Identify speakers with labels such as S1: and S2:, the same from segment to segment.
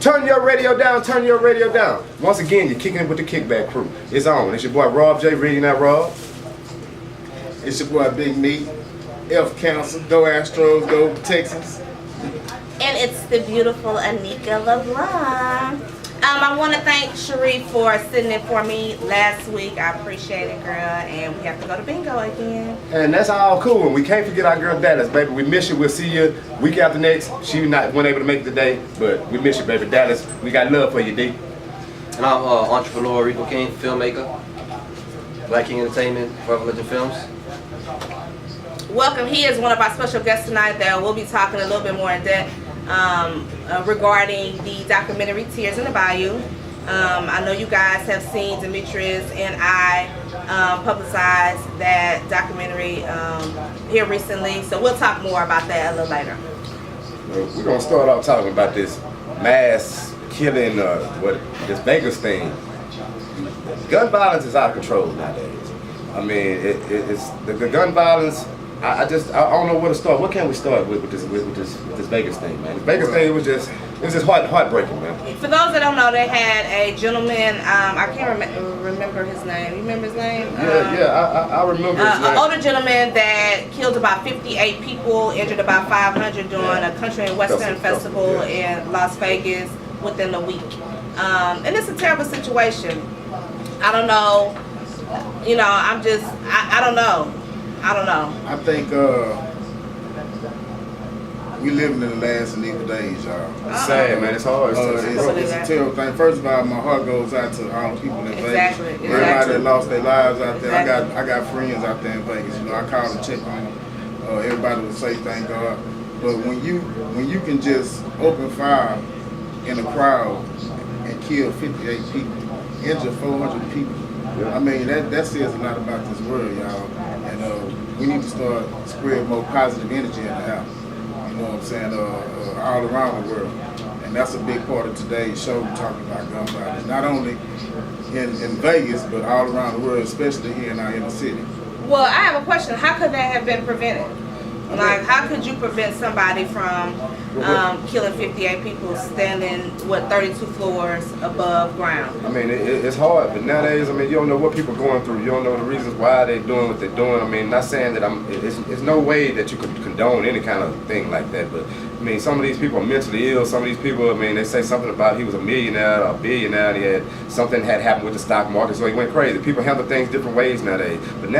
S1: Turn your radio down, turn your radio down. Once again, you're kicking it with the Kickback Crew. It's on. It's your boy Rob J. Reading that Rob.
S2: It's your boy Big Meat. F Council. Go Astros. Go Texans.
S3: And it's the beautiful Anika LeBlanc. I want to thank Cherie for sitting in for me last week. I appreciate it, girl. And we have to go to bingo again.
S1: And that's all cool. And we can't forget our girl Dallas, baby. We miss you. We'll see you week after next. She wasn't able to make it today, but we miss you, baby. Dallas, we got love for you, D.
S4: And I'm entrepreneur Rico King, filmmaker, Black King Entertainment, Forever Legend Films.
S3: Welcome. He is one of our special guests tonight that we'll be talking a little bit more in depth regarding the documentary Tears in the Bayou. I know you guys have seen Demetrius and I publicize that documentary here recently, so we'll talk more about that a little later.
S1: We're going to start off talking about this mass killing, this Vegas thing. Gun violence is out of control nowadays. I mean, it's the gun violence. I don't know where to start. What can we start with this Vegas thing, man? The Vegas thing was just heartbreaking, man.
S3: For those that don't know, they had a gentleman. I can't remember his name. You remember his name?
S1: I remember his name.
S3: An older gentleman that killed about 58 people, injured about 500 during a country and western festival in Las Vegas within a week. And it's a terrible situation. I don't know. You know, I don't know.
S2: I think we living in the last and evil days, y'all.
S1: It's sad, man. It's hard.
S2: It's a terrible thing. First of all, my heart goes out to all the people in Vegas. Everybody that lost their lives out there. I got friends out there in Vegas. You know, I called and checked on them. Everybody would say thank God. But when you can just open fire in a crowd and kill 58 people, injure 400 people. Yeah. I mean, that says a lot about this world, y'all. And we need to start spreading more positive energy in the house. You know what I'm saying? All around the world. And that's a big part of today's show, talking about gun violence. Not only in Vegas, but all around the world, especially here in our inner city.
S3: Well, I have a question. How could that have been prevented? Like, how could you prevent somebody from killing 58 people standing, 32 floors above ground?
S1: I mean, it's hard, but nowadays, I mean, you don't know what people are going through. You don't know the reasons why they're doing what they're doing. I mean, not saying that it's no way that you could condone any kind of thing like that, but I mean, some of these people are mentally ill. Some of these people, I mean, they say something about he was a millionaire or a billionaire, and something had happened with the stock market, so he went crazy. People handle things different ways nowadays. But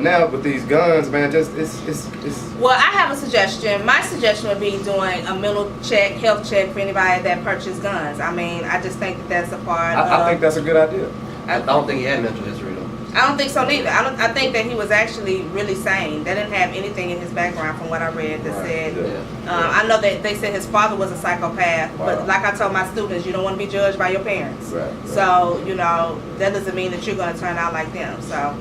S1: now with these guns, man, it's.
S3: Well, I have a suggestion. My suggestion would be doing a mental check, health check for anybody that purchased guns. I mean, I just think that that's a part of...
S1: I think that's a good idea.
S4: I don't think he had mental history, though.
S3: I don't think so neither. I think that he was actually really sane. They didn't have anything in his background from what I read that said... I know that they said his father was a psychopath, but like I told my students, you don't want to be judged by your parents.
S1: Right.
S3: So, you know, that doesn't mean that you're going to turn out like them, so...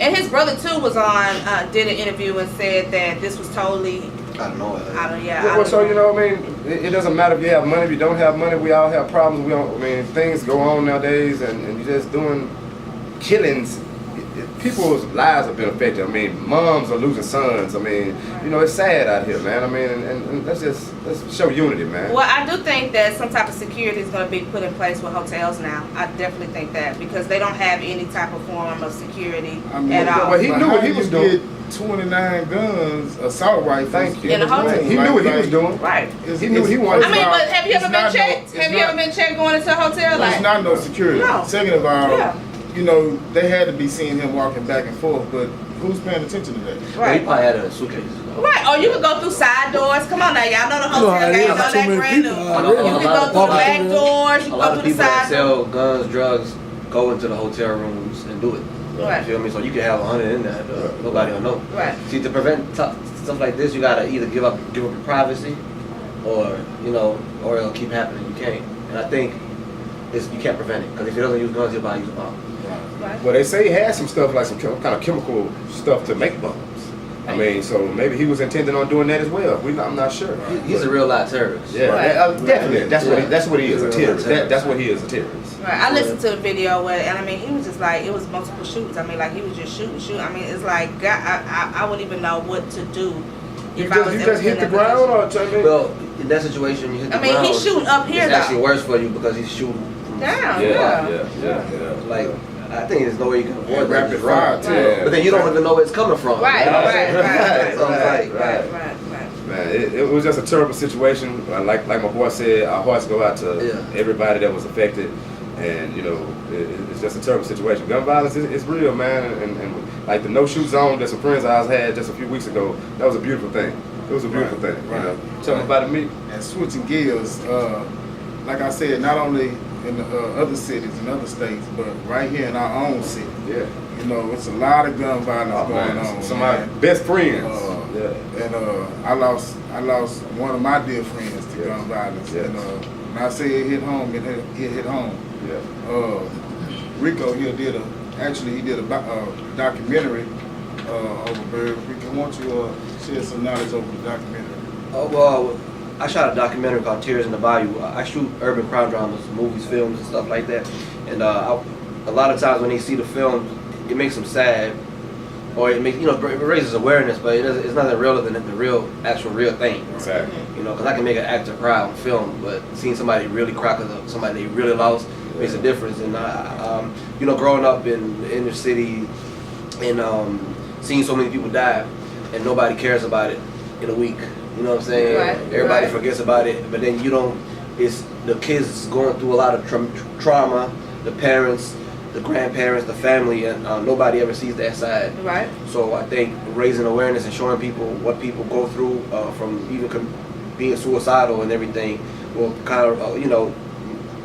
S3: And his brother too was on, did an interview and said that this was totally.
S4: I don't know.
S1: So you know, I mean, it doesn't matter if you have money, if you don't have money. We all have problems. I mean, things go on nowadays, and you're just doing killings. People's lives have been affected. I mean, moms are losing sons. I mean, you know, it's sad out here, man. I mean, and let's show unity, man.
S3: Well, I do think that some type of security is going to be put in place with hotels now. I definitely think that because they don't have any type of form of security at all.
S1: Well, he knew what he was doing.
S2: 29 guns, assault rifles.
S1: Thank you.
S3: In a hotel.
S1: He knew what he was doing.
S3: Right.
S1: He knew what he wanted.
S3: I mean, but have you ever been checked? Have you ever been checked going into a hotel?
S2: There's not no security.
S3: No.
S2: Second of all, you know, they had to be seeing him walking back and forth, but who's paying attention to that?
S4: Right.
S3: Right.
S4: He probably had a suitcase.
S3: Right, or you could go through side doors. Come on now, y'all know the hotel game, know that brand new. You can go through back doors, you can go through the side doors.
S4: A lot of people that sell guns, drugs, go into the hotel rooms and do it.
S3: Right.
S4: You feel me? So you can have 100 in there, nobody will know.
S3: Right.
S4: See, to prevent stuff like this, you gotta either give up your privacy, or you know, or it'll keep happening. You can't. And I think you can't prevent it because if he doesn't use guns, he'll probably use a bomb.
S3: Right.
S1: Well, they say he had some stuff like some kind of chemical stuff to make bombs. I mean, so maybe he was intending on doing that as well. I'm not sure.
S4: He's a real life terrorist.
S1: Yeah, definitely. That's what he is, a terrorist. That's what he is, a terrorist.
S3: Right. I listened to the video and I mean, he was just like, it was multiple shootings. I mean, like he was just shooting. I mean, it's like, God, I wouldn't even know what to do if I was
S1: You
S3: ever
S1: just hit
S3: in
S1: the
S3: that
S1: ground,
S3: position.
S1: or
S4: Well, in that situation, you hit the
S3: I mean,
S4: ground.
S3: he's shooting up here
S4: It's
S3: though.
S4: actually worse for you because he's shooting from
S3: Down,
S1: yeah.
S4: like. I think there's no way you can avoid that.
S2: rapid
S4: Just run.
S2: fire,
S1: yeah.
S4: But then you don't even know where it's coming from.
S3: Right,
S4: You know what I'm
S3: right,
S4: saying?
S3: right,
S4: So it's like,
S3: right.
S1: Man, it was just a terrible situation. Like my boy said, our hearts go out to everybody that was affected, and you know, it's just a terrible situation. Gun violence is real, man, and like the no-shoot zone that some friends of ours had just a few weeks ago, that was a beautiful thing. It was a beautiful thing.
S2: Right.
S1: You know, tell them about it, me.
S2: And switching gears, like I said, not only in the, other cities and other states, but right here in our own city.
S1: Yeah.
S2: You know, it's a lot of gun violence going on.
S1: Some of my best friends.
S2: And I lost one of my dear friends to gun violence.
S1: Yes.
S2: And when I say it hit home, it hit home.
S1: Yeah.
S2: Rico here did a documentary over Bird. Rico, why don't you share some knowledge over the documentary?
S4: Oh, well, I shot a documentary called Tears in the Bayou. I shoot urban crime dramas, movies, films, and stuff like that. And a lot of times when they see the film, it makes them sad, or it makes it raises awareness, but it's nothing realer than the actual real thing.
S1: Exactly.
S4: You know, because I can make an actor cry on film, but seeing somebody really cry because of somebody they really lost makes a difference. And growing up in the inner city and seeing so many people die, and nobody cares about it in a week. You know what I'm saying?
S3: Right,
S4: Everybody
S3: right.
S4: forgets about it, but then it's the kids going through a lot of trauma, the parents, the grandparents, the family, and nobody ever sees that side.
S3: Right.
S4: So I think raising awareness and showing people what people go through from even being suicidal and everything will kind of,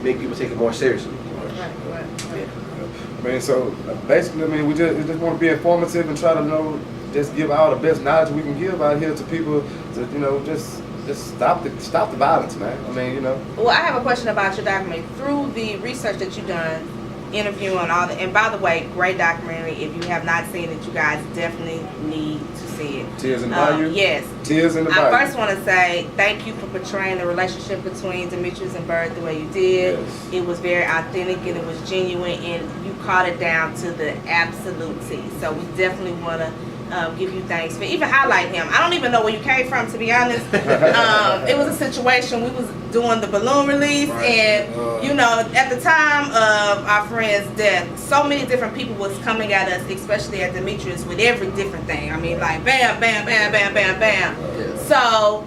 S4: make people take it more seriously.
S3: Right.
S1: I mean, so basically, I mean, we just want to be informative and try to just give all the best knowledge we can give out here to people to, just stop the violence, man. I mean,
S3: Well, I have a question about your documentary. Through the research that you've done, interviewing and by the way, great documentary. If you have not seen it, you guys definitely need to see it.
S1: Tears in the Bayou?
S3: Yes.
S1: Tears in the Bayou.
S3: I first want to say thank you for portraying the relationship between Demetrius and Bird the way you did.
S1: Yes.
S3: It was very authentic and it was genuine, and you caught it down to the absolute T. So we definitely want to give you thanks for even highlighting him. I don't even know where you came from, to be honest. It was a situation, we was doing the balloon release, and at the time of our friend's death, so many different people was coming at us, especially at Demetrius, with every different thing. I mean, like bam, bam, bam, bam, bam, bam.
S4: Yeah.
S3: So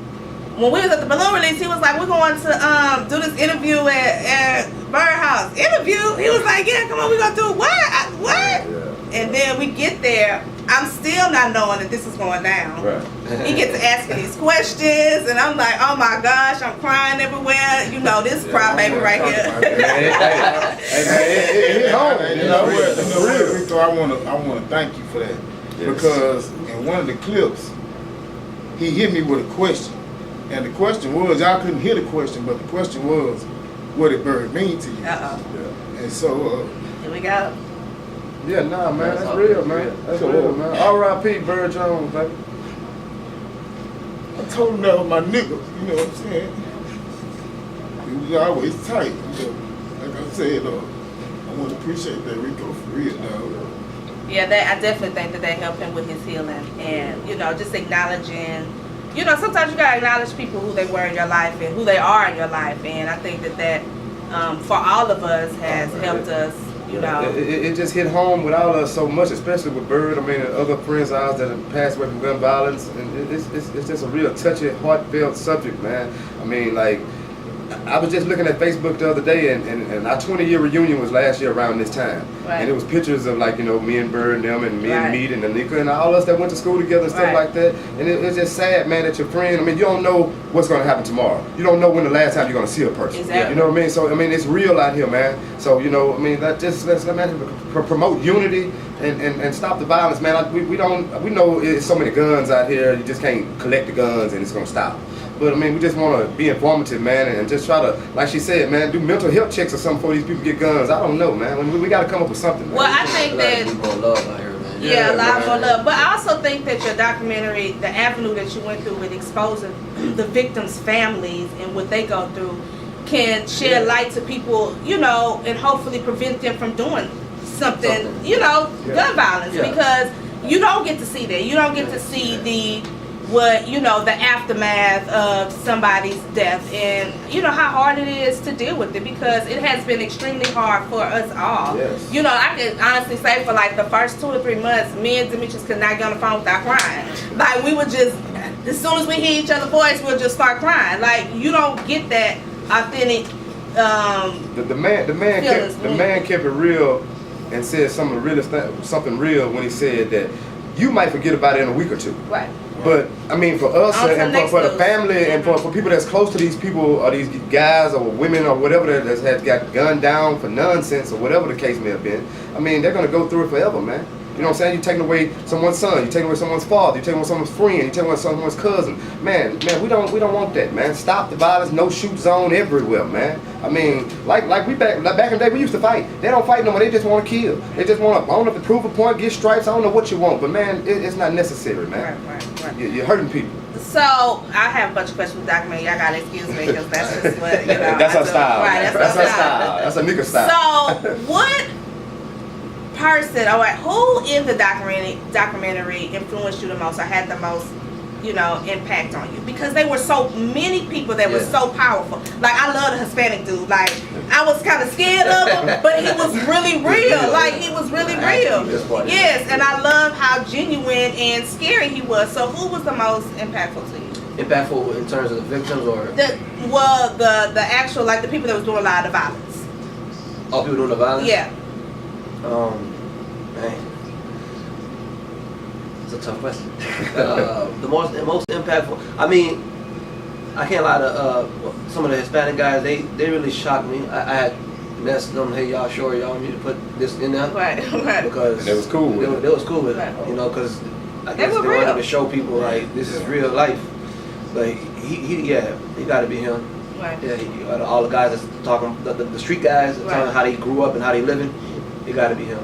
S3: when we was at the balloon release, he was like, we're going to do this interview at Birdhouse. Interview? He was like, yeah, come on, we're going to do what? What?
S1: Yeah.
S3: And then we get there, I'm still not knowing that this is going down.
S1: Right.
S3: He gets asking these questions, and I'm like, oh my gosh, I'm crying everywhere. This crybaby right here.
S1: Hey, hit home.
S2: Rico, I want to thank you for that.
S1: Yes.
S2: Because in one of the clips, he hit me with a question. And the question was, y'all couldn't hear the question, but the question was, what did Bird mean to you?
S3: Uh-oh.
S2: And so,
S3: Here we go.
S1: Yeah, nah, man, that's real, man. That's real, man. R.I.P. Bird Jones, baby.
S2: I told him that was my nigga, you know what I'm saying? He was always tight. Like I said, I want to appreciate that, Rico, for real, dog.
S3: Yeah, I definitely think that helped him with his healing. And, just acknowledging, sometimes you got to acknowledge people who they were in your life and who they are in your life. And I think that for all of us has helped us.
S1: It just hit home with all of us so much, especially with Bird. I mean, and other friends of ours that have passed away from gun violence, and it's just a real touchy, heartfelt subject, man. I mean, like, I was just looking at Facebook the other day, and our 20-year reunion was last year around this time.
S3: Right.
S1: And it was pictures of, like, me and Bird and them, and me and
S3: Right.
S1: Meat and Anika, and all us that went to school together and stuff
S3: Right.
S1: like that. And it's just sad, man, that your friend, I mean, you don't know what's going to happen tomorrow. You don't know when the last time you're going to see a person.
S3: Exactly.
S1: You know what I mean? So, I mean, it's real out here, man. So, I mean, let's promote unity and stop the violence, man. Like, we know it's so many guns out here, you just can't collect the guns and it's going to stop. But I mean, we just want to be informative, man, and just try to, like she said, man, do mental health checks or something before these people get guns. I don't know, man. We got to come up with something, man.
S3: Well, I think that
S4: More love out here, man.
S3: Yeah, a lot
S1: man.
S3: more love. But I also think that your documentary, the avenue that you went through with exposing the victims' families and what they go through, can shed light to people, and hopefully prevent them from doing something, gun violence.
S4: Yeah.
S3: Because you don't get to see that. You don't get to see the what, you know, the aftermath of somebody's death, and you know how hard it is to deal with it, because it has been extremely hard for us all.
S1: Yes.
S3: You know, I can honestly say for like the first 2 or 3 months, me and Demetrius could not get on the phone without crying. Like, we would just, as soon as we hear each other's voice, we'll just start crying. Like, you don't get that authentic
S1: The man kept it real and said something real when he said that you might forget about it in a week or two.
S3: Right.
S1: But I mean, for us and for the family and for people that's close to these people or these guys or women or whatever that has got gunned down for nonsense or whatever the case may have been, I mean, they're gonna go through it forever, man. You know what I'm saying? You're taking away someone's son, you're taking away someone's father, you're taking away someone's friend, you're taking away someone's cousin. Man, we don't want that, man. Stop the violence, no shoot zone everywhere, man. I mean, like we back in the day, we used to fight. They don't fight no more, they just want to kill. They just want to, I don't know if to prove a point, get stripes, I don't know what you want, but man, it's not necessary, man.
S3: Right.
S1: You're hurting people.
S3: So, I have a bunch of questions with document. Y'all gotta excuse me, because that's just what, you know.
S1: That's our style.
S3: Right,
S1: That's our style. That's a nigga style.
S3: So, what person, all right, who in the documentary influenced you the most or had the most, you know, impact on you? Because there were so many people that were so powerful. Like, I love the Hispanic dude. Like, I was kind of scared of him, but he was really real. Like, he was really real. Yes, and I love how genuine and scary he was. So, who was the most impactful to you?
S4: Impactful in terms of the victims, or
S3: the actual, like, the people that was doing a lot of the violence.
S4: all people doing the violence?
S3: Yeah.
S4: Man, it's a tough question. The most impactful. I mean, I can't lie to some of the Hispanic guys. They really shocked me. I had messaged them, hey, y'all sure y'all want me to put this in there?
S3: Right.
S1: And
S4: Because
S1: they was cool with it.
S4: They was cool with
S3: Right.
S4: it. You know, because I
S3: They
S4: guess
S3: were
S4: they wanted
S3: real.
S4: to show people like this is real life. But he got to be him.
S3: Right.
S4: Yeah, all the guys that's talking, the street guys,
S3: Right.
S4: telling how they grew up and how they living, it got to be him.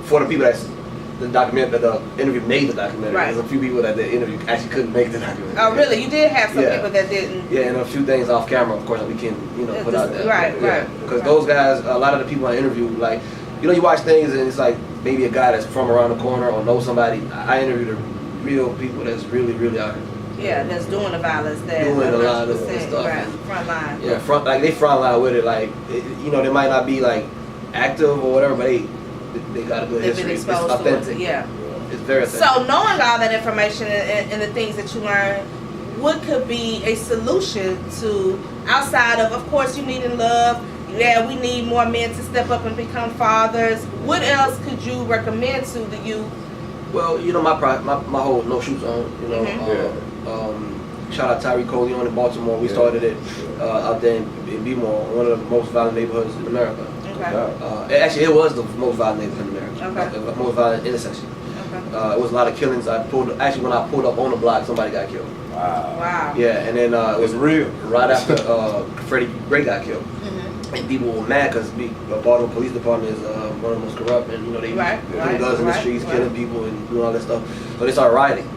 S4: For the people that's the interview made the documentary.
S3: Right.
S4: There's a few people that the interview actually couldn't make the documentary.
S3: Oh, really? You did have some
S4: Yeah.
S3: people that didn't.
S4: Yeah, and a few things off camera, of course, that we can put out there.
S3: Right.
S4: Because those guys, a lot of the people I interviewed, like, you watch things and it's like maybe a guy that's from around the corner or know somebody. I interviewed real people that's really, really out here.
S3: Yeah, that's doing the violence. That
S4: Doing a lot of
S3: 100%,
S4: stuff.
S3: Right, front line.
S4: Yeah, they front line with it. Like, they might not be like active or whatever, but they got a good
S3: They've
S4: history.
S3: been
S4: It's
S3: exposed to
S4: authentic.
S3: it. Yeah.
S4: It's very authentic.
S3: So knowing all that information and the things that you learned, what could be a solution to, outside of course, you needing love? Yeah, we need more men to step up and become fathers. What else could you recommend to the youth?
S4: Well, my whole no shoot zone. Shout out Tyree Coleon in Baltimore. We started it out there in B-More, one of the most violent neighborhoods in America.
S3: Okay.
S4: Actually, it was the most violent neighborhood in America.
S3: Okay.
S4: The most violent intersection.
S3: Okay.
S4: It was a lot of killings. When I pulled up on the block, somebody got killed.
S3: Wow.
S4: Yeah, and then it was
S1: real.
S4: right after Freddie Gray got killed.
S3: Mm-hmm.
S4: And people were mad because the Baltimore Police Department is one of the most corrupt, and they putting guns in the streets, killing people, and doing all that stuff. So they started rioting.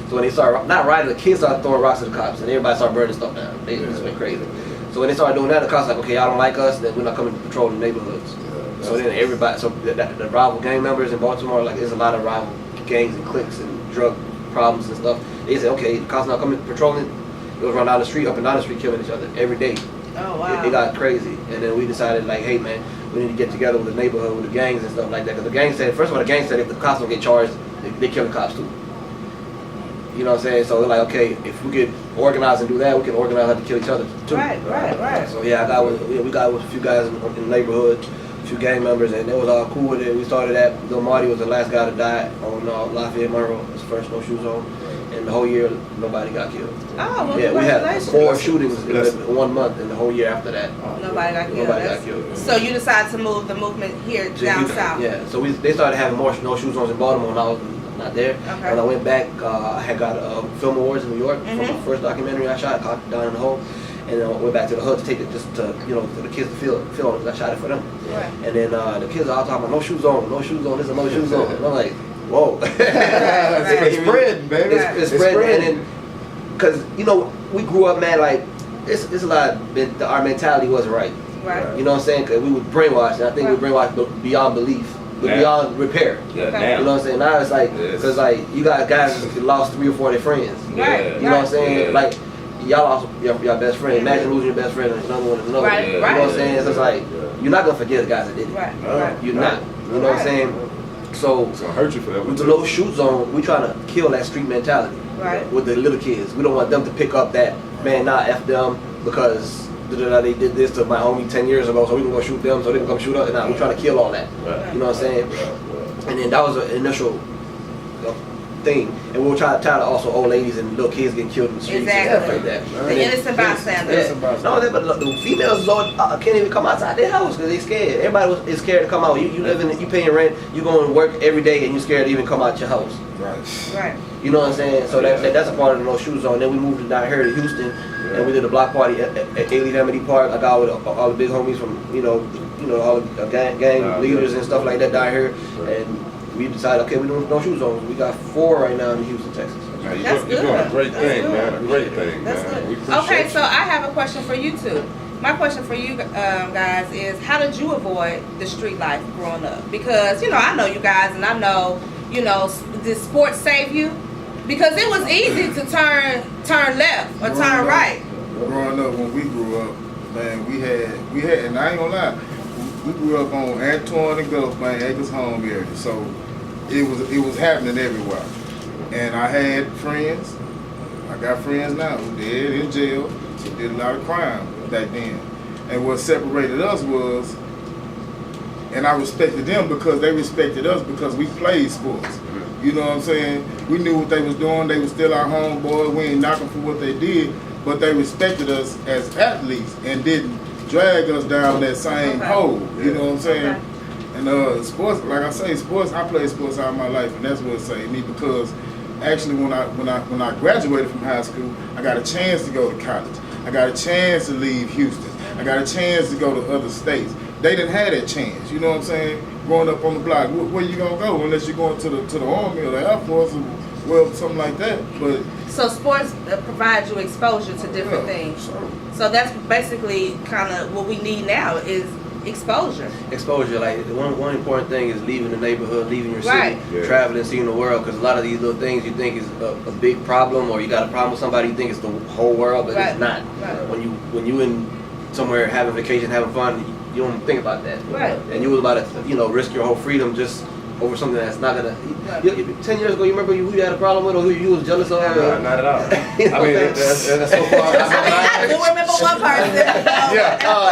S4: So when they started not rioting, the kids started throwing rocks at the cops, and everybody started burning stuff down. They just went crazy. So when they started doing that, the cops like, okay, y'all don't like us, then we're not coming to patrol the neighborhoods. So then everybody, the rival gang members in Baltimore, like there's a lot of rival gangs and cliques and drug problems and stuff. They said, okay, the cops not coming patrolling. It was run down the street, up and down the street, killing each other every day.
S3: Oh wow.
S4: It got crazy, and then we decided like, hey man, we need to get together with the neighborhood, with the gangs and stuff like that. Because the gang said, first of all, the gang said if the cops don't get charged, they kill the cops too. You know what I'm saying? So they're like, okay, if we could organize and do that, we can organize how to kill each other too.
S3: Right.
S4: So yeah, we got with a few guys in the neighborhood, a few gang members, and they was all cool with it. We started that. Lil Marty was the last guy to die on Lafayette Monroe, his first no shoe zone, and the whole year nobody got killed.
S3: Oh, well,
S4: Yeah, we had
S3: congratulations.
S4: 4 shootings in 1 month, and the whole year after that,
S3: Nobody got killed.
S4: nobody got killed.
S3: So you decided to move the movement here down south.
S4: Yeah, so they started having more no shoe zones in Baltimore, and I was not there.
S3: Okay.
S4: When I went back, I had got film awards in New York for my first documentary I shot, called Down in the Hole, and then I went back to the hood to take it just to for the kids to film it. I shot it for them.
S3: Right.
S4: And then the kids are all talking about no shoe zone, this is a no shoe zone. And I'm like, whoa.
S1: It's spreading, baby.
S4: It's spreading. And then, because, we grew up, man, like, it's a lot, our mentality wasn't right.
S3: Right.
S4: You know what I'm saying? Because we were brainwashed, and I think we were brainwashed beyond belief. beyond repair.
S1: Yeah,
S3: Okay.
S1: now.
S4: You know what I'm saying? Now it's like,
S1: Yes.
S4: because like you got guys who lost 3 or 4 of their friends.
S3: Right.
S4: You know what I'm saying?
S1: Yeah.
S4: Like y'all lost your best friend. Imagine losing your best friend and another one and another
S3: Right,
S4: one.
S3: right.
S4: You know what I'm saying? So it's like you're not gonna forget the guys that did it.
S3: Right.
S1: No.
S3: Right.
S4: You're not. You know what I'm saying? So
S1: It's gonna hurt you forever.
S4: with the low shoot zone, we trying to kill that street mentality.
S3: Right.
S4: With the little kids, we don't want them to pick up that man. Nah, f them because they did this to my homie 10 years ago, so we can go shoot them, so they can come shoot us. Nah, we trying to kill all that.
S1: Right.
S4: You know what I'm saying? And then that was an initial thing, and we were trying to also old ladies and little kids getting killed in the streets and stuff like that.
S3: The innocent bystanders.
S4: No, but the females can't even come outside their house because they scared. Everybody is scared to come out. You live in, you paying rent, you going to work every day, and you scared to even come out your house.
S2: Right.
S3: Right.
S4: You know what I'm saying? So that's a part of the no shoe zone. Then we moved down here to Houston, and we did a block party at Ailey Amity Park. I got with all the big homies from all the gang leaders and stuff like that down here, and we decided, okay, we're doing no shoe zones. We got 4 right now in Houston, Texas.
S1: Man,
S3: That's
S1: you're doing a
S3: good.
S1: great
S3: That's
S1: thing,
S3: good.
S1: man. A great thing,
S3: That's
S1: man. We
S3: good.
S1: appreciate
S3: Okay,
S1: you.
S3: so I have a question for you two. My question for you guys is, how did you avoid the street life growing up? Because I know you guys, and I know did sports save you? Because it was easy to turn left or turn right.
S2: Growing up, when we grew up, man, we had, and I ain't gonna lie, we grew up on Antoine and Gulf, man, Acres Home area. So it was happening everywhere. And I had friends. I got friends now who did in jail, who did a lot of crime back then. And what separated us was, and I respected them because they respected us because we played sports. You know what I'm saying? We knew what they was doing. They was still our homeboys. We ain't knocking for what they did, but they respected us as athletes and didn't drag us down that same hole. You know what I'm saying?
S3: Okay.
S2: And sports, like I say, sports. I played sports all my life, and that's what saved me because actually, when I graduated from high school, I got a chance to go to college. I got a chance to leave Houston. I got a chance to go to other states. They didn't have that chance. You know what I'm saying? Growing up on the block, where you gonna go unless you're going to the Army or the Air Force or something like that. But
S3: So sports provides you exposure to different things.
S2: Sure.
S3: So that's basically kind of what we need now is exposure.
S4: Exposure, like the one important thing is leaving the neighborhood, leaving your city,
S3: Right.
S1: Yeah.
S4: traveling, seeing the world. Because a lot of these little things you think is a big problem, or you got a problem with somebody, you think it's the whole world, but
S3: Right.
S4: it's not.
S3: Right.
S4: When you in somewhere having vacation, having fun, you don't think about that.
S3: Right.
S4: And you was about to risk your whole freedom just over something that's not gonna.
S3: Right.
S4: 10 years ago, you remember who you had a problem with or who you was jealous of?
S1: Not at all. I mean, that's so far.
S3: I do remember one person.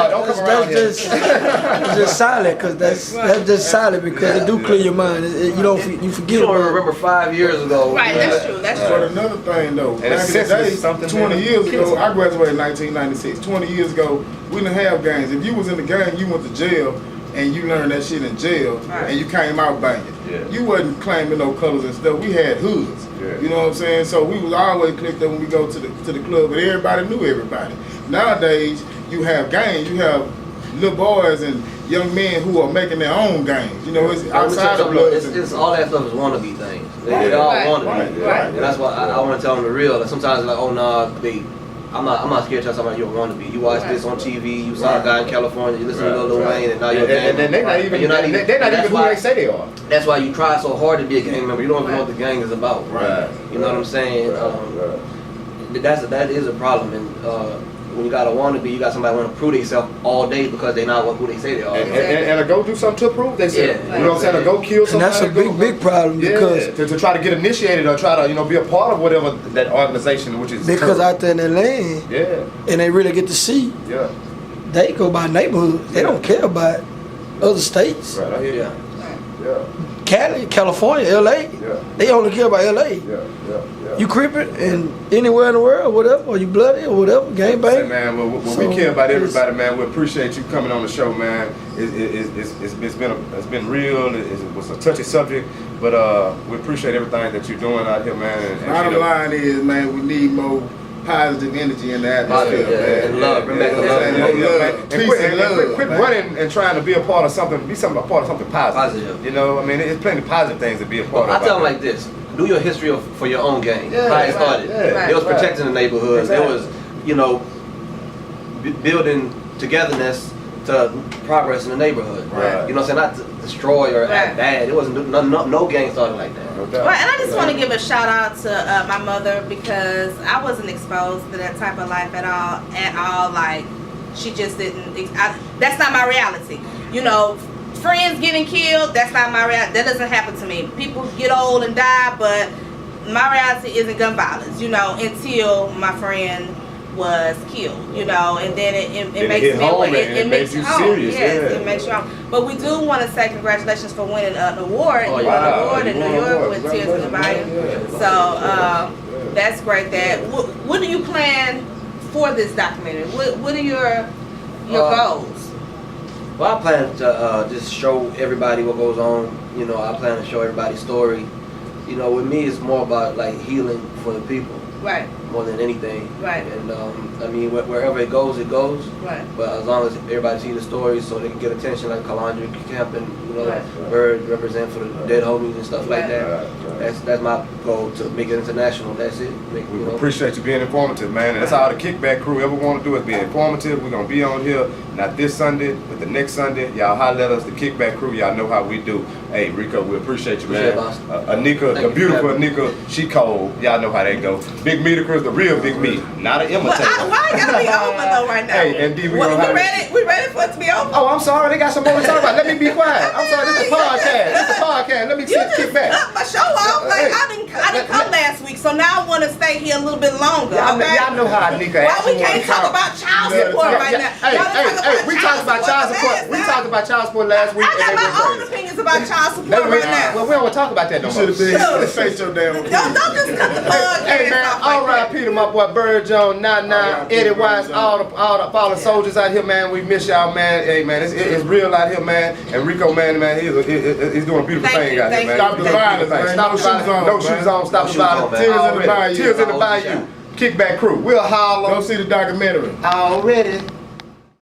S1: Don't come around here.
S5: That's just silent, cause that's just silent because it do clear your mind. You forget.
S4: You don't
S5: about it.
S4: remember 5 years ago.
S3: Right, that's true. That's
S2: But
S3: true.
S2: another thing though,
S1: And
S2: back
S1: it's
S2: in the
S1: senseless,
S2: day,
S1: something
S2: 20
S1: that
S2: years
S1: kills
S2: ago,
S1: them.
S2: I graduated in 1996. 20 years ago, we didn't have gangs. If you was in the gang, you went to jail and you learned that shit in jail,
S3: Right.
S2: and you came out banging.
S1: Yeah.
S2: You wasn't claiming no colors and stuff. We had hoods.
S1: Yeah.
S2: You know what I'm saying? So we was always clicked up when we go to the club, but everybody knew everybody. Nowadays, you have gangs. You have little boys and young men who are making their own gangs. You know, it's outside of Lawz.
S4: It's all that stuff is wannabe things. They all
S3: Right.
S4: wannabe.
S2: Right.
S3: Right.
S4: And that's why I want to tell them the real. Like sometimes like, oh no, I'm not scared to tell somebody you're a wannabe. You watch this on TV, you saw a guy in California, you listen to Lil Wayne, and now you're a gang
S1: And they're not
S4: member.
S1: even. They're not even who they say they are.
S4: That's why you try so hard to be a gang member. You don't even know what the gang is about.
S1: Right.
S4: You know what I'm saying? That is a problem. And when you got a wannabe, you got somebody want to prove themselves all day because they're not who they say they are.
S1: And to go do something to prove themselves.
S4: Yeah.
S1: You know what I'm saying? To go kill
S5: And
S1: somebody.
S5: that's a big problem because
S1: to try to get initiated or try to be a part of whatever that organization which is.
S5: out there in that land
S1: Yeah.
S5: and they really get to see,
S1: Yeah.
S5: they go by neighborhoods. They don't care about other states.
S1: Right. I hear you.
S4: Yeah.
S1: Yeah.
S5: Cali, California, LA,
S1: Yeah.
S5: they only care about LA.
S1: Yeah.
S5: You crippin' and anywhere in the world, whatever, or you bloody or whatever, gang
S1: Say,
S5: bang.
S1: man, well, we care about everybody, man. We appreciate you coming on the show, man. It's been real. It was a touchy subject, but we appreciate everything that you're doing out here, man. And
S2: Bottom line is, man, we need more positive energy in the atmosphere, man.
S4: And love. Bring back the love.
S1: And
S2: Peace and love.
S1: quit
S2: man.
S1: running and trying to be a part of something. Be a part of something positive.
S4: Positive.
S1: You know, I mean, it's plenty of positive things to be a part
S4: I
S1: of.
S4: tell them like this: do your history for your own gang.
S1: Yeah,
S4: How it started.
S1: yeah,
S4: It was
S1: right.
S4: protecting the neighborhoods.
S1: Exactly.
S4: It was, building togetherness to progress in the neighborhood.
S1: Right.
S4: You know what I'm saying? destroy or act bad. It wasn't no gang started like that.
S3: Well, and I just want to give a shout out to my mother because I wasn't exposed to that type of life at all. Like, she just didn't. That's not my reality. You know, friends getting killed. That's not my reality. That doesn't happen to me. People get old and die, but my reality isn't gun violence. You know, until my friend was killed, you know, and then it makes me it makes you serious. Yes, it makes you home. But we do want to say congratulations for winning an award. You won an award in New York with Tears in the Bayou. So that's great. What do you plan for this documentary? What are your goals?
S4: Well, I plan to just show everybody what goes on. You know, I plan to show everybody's story. You know, with me, it's more about like healing for the people.
S3: Right.
S4: More than anything.
S3: Right.
S4: And I mean, wherever it goes, it goes.
S3: Right.
S4: But as long as everybody sees the stories, so they can get attention, like Calandra Camp and you know,
S3: Right.
S4: Bird represent for the dead homies and stuff like that.
S1: Right.
S4: That's my goal, to make it international. That's it.
S1: We appreciate you being informative, man. And that's all the Kickback crew ever want to do is be informative. We're gonna be on here not this Sunday, but the next Sunday. Y'all holler at us, the Kickback crew. Y'all know how we do. Hey, Rico, we appreciate you, man. Anika, the beautiful Anika, she cold. Y'all know how that go. Big Meter Chris, the real Big Meat, not an imitator.
S3: Why it gotta be over though right now?
S1: Hey, and D, we
S3: ready for it to be over?
S1: Oh, I'm sorry. They got some more to talk about. Let me be quiet. I'm sorry. This is a podcast. This is a podcast. Let me kick back.
S3: Cut my show off. Like I didn't come last week, so now I want to stay here a little bit longer.
S1: Y'all know how Anika.
S3: Why we can't talk about child support right now?
S1: Hey, we talked about child support. We talked about child support last week.
S3: I got my own opinions about child support right now.
S1: Well, we don't want to talk about that no more.
S2: You should have been face your damn.
S3: Don't just cut the bug.
S1: Hey man, R.I.P. to my boy Bird Jones, Nah, Eddie Wise, all the fallen soldiers out here, man. We miss y'all, man. Hey man, it's real out here, man. And Rico, man, he's doing a beautiful thing out here, man.
S2: Stop the violence, man.
S1: Stop the violence. No shoes on. Stop the violence. Tears in the Bayou. Kickback crew. We'll holler.
S2: Go see the documentary.
S1: Already.